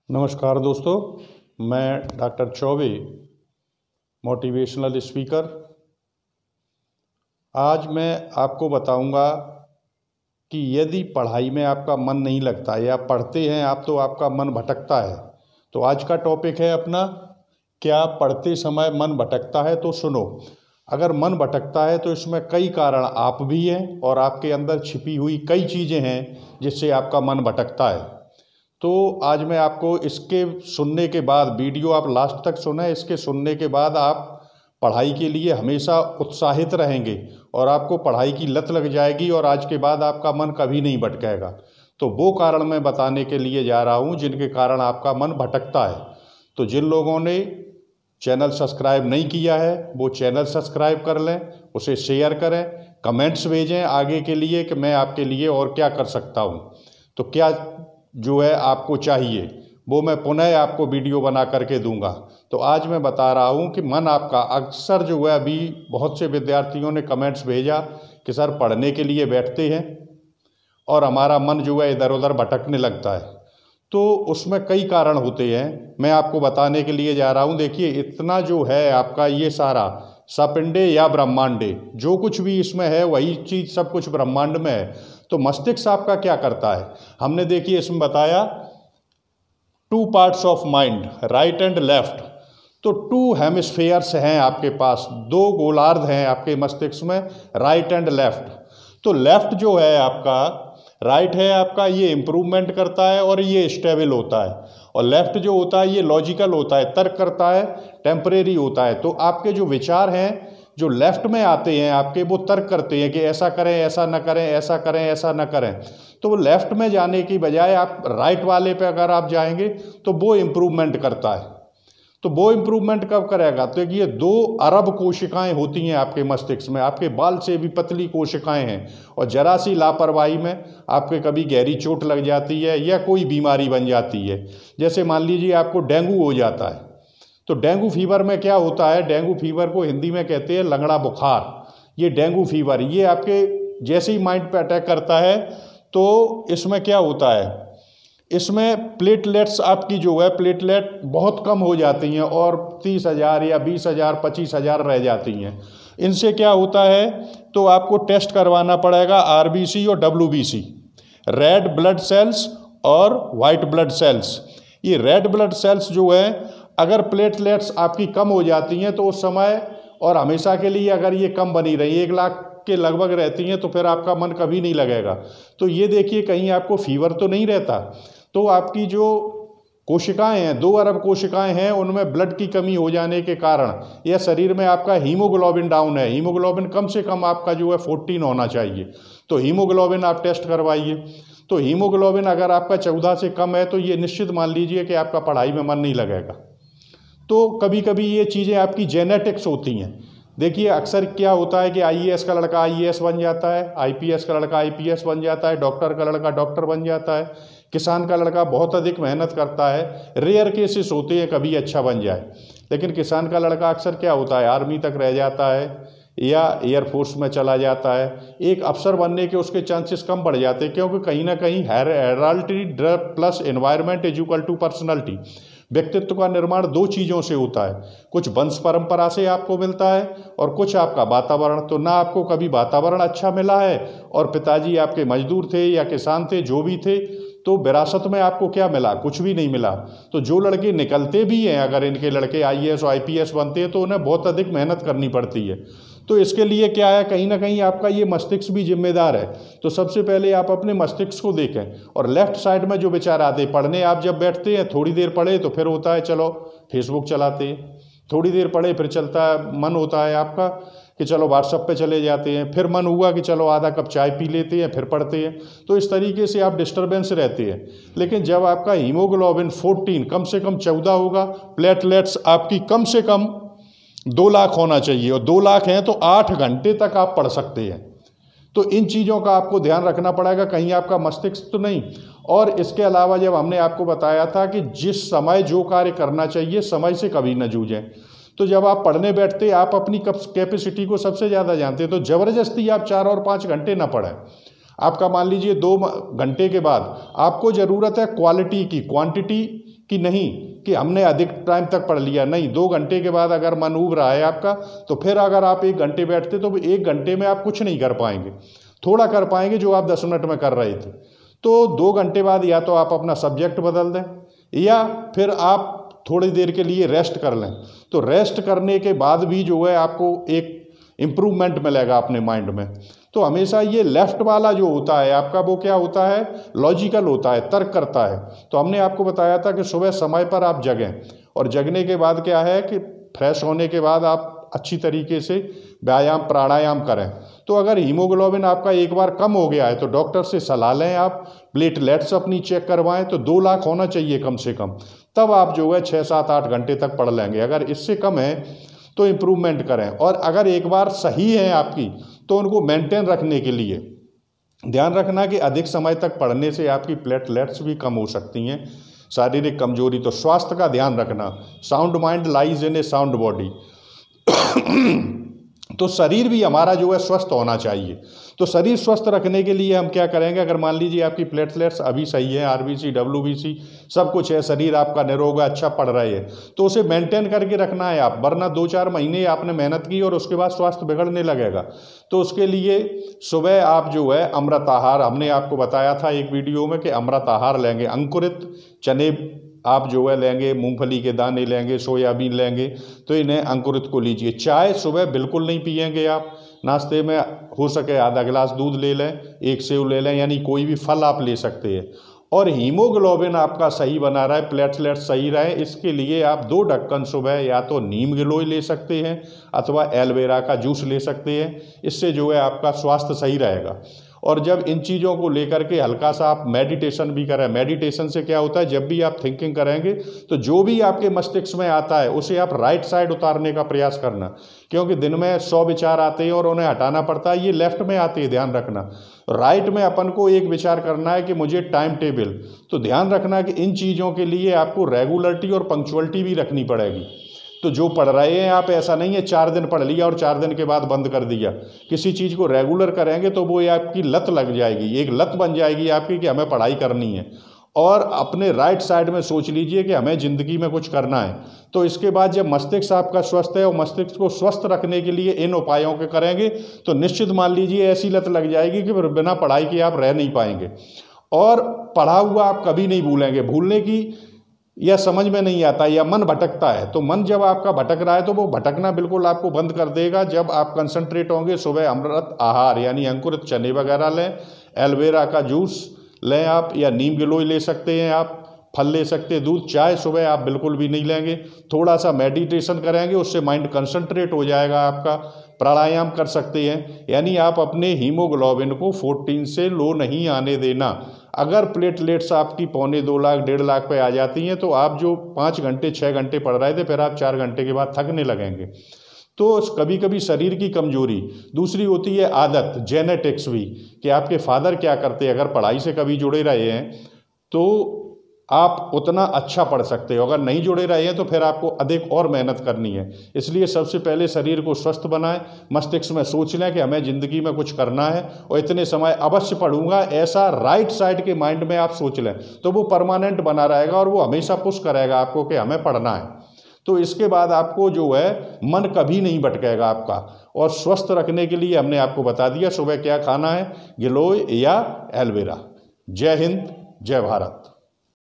नमस्कार दोस्तों, मैं डॉक्टर चौबे, मोटिवेशनल स्पीकर। आज मैं आपको बताऊंगा कि यदि पढ़ाई में आपका मन नहीं लगता या पढ़ते हैं आप तो आपका मन भटकता है, तो आज का टॉपिक है अपना, क्या पढ़ते समय मन भटकता है। तो सुनो, अगर मन भटकता है तो इसमें कई कारण आप भी हैं और आपके अंदर छिपी हुई कई चीज़ें हैं जिससे आपका मन भटकता है। तो आज मैं आपको इसके सुनने के बाद, वीडियो आप लास्ट तक सुने, इसके सुनने के बाद आप पढ़ाई के लिए हमेशा उत्साहित रहेंगे और आपको पढ़ाई की लत लग जाएगी और आज के बाद आपका मन कभी नहीं भटकेगा। तो वो कारण मैं बताने के लिए जा रहा हूँ जिनके कारण आपका मन भटकता है। तो जिन लोगों ने चैनल सब्सक्राइब नहीं किया है वो चैनल सब्सक्राइब कर लें, उसे शेयर करें, कमेंट्स भेजें आगे के लिए कि मैं आपके लिए और क्या कर सकता हूँ। तो क्या जो है आपको चाहिए वो मैं पुनः आपको वीडियो बना करके दूंगा। तो आज मैं बता रहा हूँ कि मन आपका, अक्सर जो है अभी बहुत से विद्यार्थियों ने कमेंट्स भेजा कि सर पढ़ने के लिए बैठते हैं और हमारा मन जो है इधर उधर भटकने लगता है। तो उसमें कई कारण होते हैं, मैं आपको बताने के लिए जा रहा हूँ। देखिए, इतना जो है आपका ये सारा सपिंडे या ब्रह्मांडे, जो कुछ भी इसमें है वही चीज़ सब कुछ ब्रह्मांड में है। तो मस्तिष्क आपका क्या करता है, हमने देखिए इसमें बताया 2 parts of mind, right and left. तो 2 हेमिस्फेयर्स हैं आपके पास, 2 गोलार्ध हैं आपके मस्तिष्क में, राइट एंड लेफ्ट। तो लेफ्ट जो है आपका, राइट है आपका, ये इम्प्रूवमेंट करता है और ये स्टेबल होता है, और लेफ्ट जो होता है ये लॉजिकल होता है, तर्क करता है, टेम्परेरी होता है। तो आपके जो विचार हैं जो लेफ्ट में आते हैं आपके, वो तर्क करते हैं कि ऐसा करें, ऐसा न करें, ऐसा करें, ऐसा न करें। तो वो लेफ्ट में जाने की बजाय आप राइट वाले पे अगर आप जाएंगे तो वो इम्प्रूवमेंट करता है। तो वो इम्प्रूवमेंट कब करेगा, तो ये 2 अरब कोशिकाएं होती हैं आपके मस्तिष्क में, आपके बाल से भी पतली कोशिकाएं हैं, और जरा सी लापरवाही में आपके कभी गहरी चोट लग जाती है या कोई बीमारी बन जाती है। जैसे मान लीजिए आपको डेंगू हो जाता है, तो डेंगू फीवर में क्या होता है, डेंगू फीवर को हिंदी में कहते हैं लंगड़ा बुखार। ये डेंगू फीवर ये आपके जैसे ही माइंड पे अटैक करता है तो इसमें क्या होता है, इसमें प्लेटलेट्स आपकी जो है, प्लेटलेट बहुत कम हो जाती हैं और 30,000 या 20,000 25,000 रह जाती हैं। इनसे क्या होता है, तो आपको टेस्ट करवाना पड़ेगा RBC और WBC, रेड ब्लड सेल्स और वाइट ब्लड सेल्स। ये रेड ब्लड सेल्स जो है, अगर प्लेटलेट्स आपकी कम हो जाती हैं तो उस समय और हमेशा के लिए अगर ये कम बनी रही, 1 लाख के लगभग रहती हैं, तो फिर आपका मन कभी नहीं लगेगा। तो ये देखिए कहीं आपको फीवर तो नहीं रहता। तो आपकी जो कोशिकाएं हैं, 2 अरब कोशिकाएं हैं, उनमें ब्लड की कमी हो जाने के कारण या शरीर में आपका हीमोग्लोबिन डाउन है, हीमोग्लोबिन कम से कम आपका जो है 14 होना चाहिए। तो हीमोग्लोबिन आप टेस्ट करवाइए। तो हीमोग्लोबिन अगर आपका 14 से कम है तो ये निश्चित मान लीजिए कि आपका पढ़ाई में मन नहीं लगेगा। तो कभी कभी ये चीज़ें आपकी जेनेटिक्स होती हैं। देखिए अक्सर क्या होता है कि IAS का लड़का IAS बन जाता है, IPS का लड़का IPS बन जाता है, डॉक्टर का लड़का डॉक्टर बन जाता है, किसान का लड़का बहुत अधिक मेहनत करता है, रेयर केसेस होते हैं कभी अच्छा बन जाए, लेकिन किसान का लड़का अक्सर क्या होता है, आर्मी तक रह जाता है या एयरफोर्स में चला जाता है। एक अफसर बनने के उसके चांसेस कम बढ़ जाते हैं, क्योंकि कहीं ना कहीं heredity plus environment is equal to personality. व्यक्तित्व का निर्माण 2 चीज़ों से होता है, कुछ वंश परंपरा से आपको मिलता है और कुछ आपका वातावरण। तो ना आपको कभी वातावरण अच्छा मिला है और पिताजी आपके मजदूर थे या किसान थे, जो भी थे, तो विरासत में आपको क्या मिला, कुछ भी नहीं मिला। तो जो लड़के निकलते भी हैं, अगर इनके लड़के IAS और IPS बनते हैं तो उन्हें बहुत अधिक मेहनत करनी पड़ती है। तो इसके लिए क्या है, कहीं ना कहीं आपका ये मस्तिष्क भी जिम्मेदार है। तो सबसे पहले आप अपने मस्तिष्क को देखें, और लेफ्ट साइड में जो विचार आते पढ़ने, आप जब बैठते हैं थोड़ी देर पढ़े तो फिर होता है चलो फेसबुक चलाते हैं, थोड़ी देर पढ़े फिर चलता है, मन होता है आपका कि चलो व्हाट्सएप पे चले जाते हैं, फिर मन हुआ कि चलो आधा कप चाय पी लेते हैं, फिर पढ़ते हैं। तो इस तरीके से आप डिस्टर्बेंस रहते हैं। लेकिन जब आपका हीमोग्लोबिन 14 कम से कम 14 होगा, प्लेटलेट्स आपकी कम से कम 2 लाख होना चाहिए, और 2 लाख हैं तो 8 घंटे तक आप पढ़ सकते हैं। तो इन चीज़ों का आपको ध्यान रखना पड़ेगा, कहीं आपका मस्तिष्क तो नहीं। और इसके अलावा जब हमने आपको बताया था कि जिस समय जो कार्य करना चाहिए समय से कभी न जूझें, तो जब आप पढ़ने बैठते आप अपनी कैपेसिटी को सबसे ज़्यादा जानते हैं, तो ज़बरदस्ती आप 4 और 5 घंटे ना पढ़ें। आपका मान लीजिए 2 घंटे के बाद आपको ज़रूरत है क्वालिटी की, क्वांटिटी कि नहीं कि हमने अधिक टाइम तक पढ़ लिया, नहीं, 2 घंटे के बाद अगर मन उब रहा है आपका, तो फिर अगर आप 1 घंटे बैठते तो 1 घंटे में आप कुछ नहीं कर पाएंगे, थोड़ा कर पाएंगे जो आप 10 मिनट में कर रहे थे। तो 2 घंटे बाद या तो आप अपना सब्जेक्ट बदल दें या फिर आप थोड़ी देर के लिए रेस्ट कर लें। तो रेस्ट करने के बाद भी जो है आपको एक इम्प्रूवमेंट मिलेगा अपने माइंड में। तो हमेशा ये लेफ्ट वाला जो होता है आपका, वो क्या होता है, लॉजिकल होता है, तर्क करता है। तो हमने आपको बताया था कि सुबह समय पर आप जगें और जगने के बाद क्या है कि फ्रेश होने के बाद आप अच्छी तरीके से व्यायाम प्राणायाम करें। तो अगर हीमोग्लोबिन आपका एक बार कम हो गया है तो डॉक्टर से सलाह लें, आप प्लेटलेट्स अपनी चेक करवाएं, तो 2 लाख होना चाहिए कम से कम, तब आप जो है 6, 7, 8 घंटे तक पढ़ लेंगे। अगर इससे कम है तो इम्प्रूवमेंट करें, और अगर एक बार सही है आपकी तो उनको मेंटेन रखने के लिए ध्यान रखना कि अधिक समय तक पढ़ने से आपकी प्लेटलेट्स भी कम हो सकती हैं, शारीरिक कमजोरी। तो स्वास्थ्य का ध्यान रखना, sound mind lies in A sound body. तो शरीर भी हमारा जो है स्वस्थ होना चाहिए। तो शरीर स्वस्थ रखने के लिए हम क्या करेंगे, अगर मान लीजिए आपकी प्लेटलेट्स अभी सही है, आरबीसी डब्ल्यूबीसी सब कुछ है, शरीर आपका निरोग है, अच्छा पढ़ रहे हैं, तो उसे मेंटेन करके रखना है आप, वरना 2-4 महीने आपने मेहनत की और उसके बाद स्वास्थ्य बिगड़ने लगेगा। तो उसके लिए सुबह आप जो है अमृत आहार, हमने आपको बताया था एक वीडियो में कि अमृत आहार लेंगे, अंकुरित चने आप जो है लेंगे, मूंगफली के दाने लेंगे, सोयाबीन लेंगे, तो इन्हें अंकुरित को लीजिए। चाय सुबह बिल्कुल नहीं पिएंगे आप, नाश्ते में हो सके आधा गिलास दूध ले लें, 1 सेव ले लें, यानी कोई भी फल आप ले सकते हैं। और हीमोग्लोबिन आपका सही बना रहा है, प्लेटलेट सही रहे, इसके लिए आप 2 ढक्कन सुबह या तो नीम गिलोय ले सकते हैं अथवा एलोवेरा का जूस ले सकते हैं। इससे जो है आपका स्वास्थ्य सही रहेगा। और जब इन चीज़ों को लेकर के हल्का सा आप मेडिटेशन भी करें, मेडिटेशन से क्या होता है, जब भी आप थिंकिंग करेंगे तो जो भी आपके मस्तिष्क में आता है उसे आप राइट साइड उतारने का प्रयास करना, क्योंकि दिन में 100 विचार आते हैं और उन्हें हटाना पड़ता है, ये लेफ्ट में आते हैं, ध्यान रखना। राइट में अपन को एक विचार करना है कि मुझे टाइम टेबल, तो ध्यान रखना कि इन चीज़ों के लिए आपको रेगुलरिटी और पंक्चुअलिटी भी रखनी पड़ेगी। तो जो पढ़ रहे हैं आप, ऐसा नहीं है 4 दिन पढ़ लिया और 4 दिन के बाद बंद कर दिया। किसी चीज़ को रेगुलर करेंगे तो वो आपकी लत लग जाएगी, एक लत बन जाएगी आपकी कि हमें पढ़ाई करनी है। और अपने राइट साइड में सोच लीजिए कि हमें ज़िंदगी में कुछ करना है। तो इसके बाद जब मस्तिष्क आपका स्वस्थ है और मस्तिष्क को स्वस्थ रखने के लिए इन उपायों के करेंगे तो निश्चित मान लीजिए ऐसी लत लग जाएगी कि फिर बिना पढ़ाई के आप रह नहीं पाएंगे। और पढ़ा हुआ आप कभी नहीं भूलेंगे, भूलने की या समझ में नहीं आता या मन भटकता है, तो मन जब आपका भटक रहा है तो वो भटकना बिल्कुल आपको बंद कर देगा जब आप कंसंट्रेट होंगे। सुबह अमृत आहार यानी अंकुरित चने वगैरह लें, एलोवेरा का जूस लें आप, या नीम गिलोय ले सकते हैं आप, फल ले सकते हैं, दूध, चाय सुबह आप बिल्कुल भी नहीं लेंगे। थोड़ा सा मेडिटेशन करेंगे, उससे माइंड कंसंट्रेट हो जाएगा आपका। प्राणायाम कर सकते हैं, यानी आप अपने हीमोग्लोबिन को 14 से लो नहीं आने देना। अगर प्लेटलेट्स आपकी 1.25 लाख 1.5 लाख पे आ जाती हैं तो आप जो 5 घंटे 6 घंटे पढ़ रहे थे फिर आप 4 घंटे के बाद थकने लगेंगे। तो कभी कभी शरीर की कमजोरी, दूसरी होती है आदत, जेनेटिक्स भी, कि आपके फादर क्या करते हैं। अगर पढ़ाई से कभी जुड़े रहे हैं तो आप उतना अच्छा पढ़ सकते हो, अगर नहीं जुड़े रहे हैं तो फिर आपको अधिक और मेहनत करनी है। इसलिए सबसे पहले शरीर को स्वस्थ बनाएं, मस्तिष्क में सोच लें कि हमें ज़िंदगी में कुछ करना है और इतने समय अवश्य पढ़ूंगा, ऐसा राइट साइड के माइंड में आप सोच लें तो वो परमानेंट बना रहेगा और वो हमेशा पुश करेगा आपको कि हमें पढ़ना है। तो इसके बाद आपको जो है मन कभी नहीं भटकेगा आपका। और स्वस्थ रखने के लिए हमने आपको बता दिया सुबह क्या खाना है, गिलोय या एलोवेरा। जय हिंद, जय भारत।